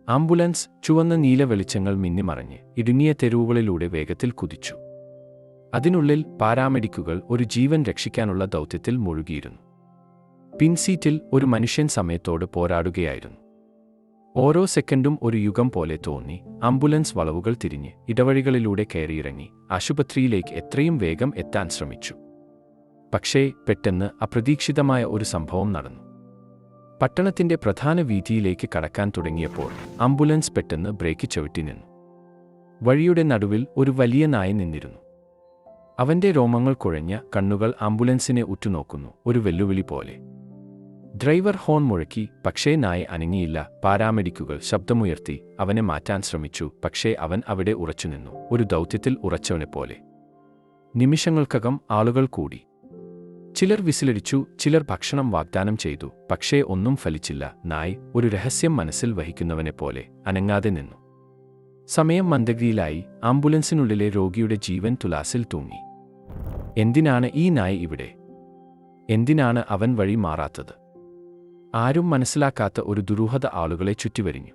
Ambulance ചുവന്ന നീല വെളിച്ചങ്ങൾ മിന്നിമറഞ്ഞ് ഇടുങ്ങിയ തെരുവുകളിലൂടെ വേഗത്തിൽ കുതിച്ചു. അതിനുള്ളിൽ പാരാമെഡിക്കുകൾ ഒരു ജീവൻ രക്ഷിക്കാനുള്ള ദൗത്യത്തിൽ മുഴുകിയിരുന്നു. പിൻസീറ്റിൽ ഒരു മനുഷ്യൻ സമയത്തോട് പോരാടുകയായിരുന്നു. ഓരോ സെക്കൻഡും ഒരു യുഗം പോലെ തോന്നി. ആംബുലൻസ് വളവുകൾ തിരിഞ്ഞ് ഇടവഴികളിലൂടെ കയറിയിറങ്ങി ആശുപത്രിയിലേക്ക് എത്രയും വേഗം എത്താൻ ശ്രമിച്ചു. പക്ഷേ പെട്ടെന്ന് അപ്രതീക്ഷിതമായ ഒരു സംഭവം നടന്നു. പട്ടണത്തിന്റെ പ്രധാന വീഥിയിലേക്ക് കടക്കാൻ തുടങ്ങിയപ്പോൾ ആംബുലൻസ് പെട്ടെന്ന് ബ്രേക്ക് ചവിട്ടി നിന്നു. വഴിയുടെ നടുവിൽ ഒരു വലിയ നായ നിന്നിരുന്നു. അവന്റെ രോമങ്ങൾ കുഴഞ്ഞ കണ്ണുകൾ ആംബുലൻസിനെ ഉറ്റുനോക്കുന്നു, ഒരു വെല്ലുവിളി പോലെ. ഡ്രൈവർ ഹോൺ മുഴക്കി, പക്ഷേ നായ അനങ്ങിയില്ല. പാരാമെഡിക്കുകൾ ശബ്ദമുയർത്തി അവനെ മാറ്റാൻ ശ്രമിച്ചു, പക്ഷേ അവൻ അവിടെ ഉറച്ചുനിന്നു, ഒരു ദൗത്യത്തിൽ ഉറച്ചവനെപ്പോലെ. നിമിഷങ്ങൾക്കകം ആളുകൾ കൂടി. ചിലർ വിസിലടിച്ചു, ചിലർ ഭക്ഷണം വാഗ്ദാനം ചെയ്തു, പക്ഷേ ഒന്നും ഫലിച്ചില്ല. നായ് ഒരു രഹസ്യം മനസ്സിൽ വഹിക്കുന്നവനെപ്പോലെ അനങ്ങാതെ നിന്നു. സമയം മന്ദഗതിയിലായി. ആംബുലൻസിനുള്ളിലെ രോഗിയുടെ ജീവൻ തുലാസിൽ തൂങ്ങി. എന്തിനാണ് ഈ നായ് ഇവിടെ? എന്തിനാണ് അവൻ വഴി മാറാത്തത്? ആരും മനസ്സിലാക്കാത്ത ഒരു ദുരൂഹത ആളുകളെ ചുറ്റിവരിഞ്ഞു.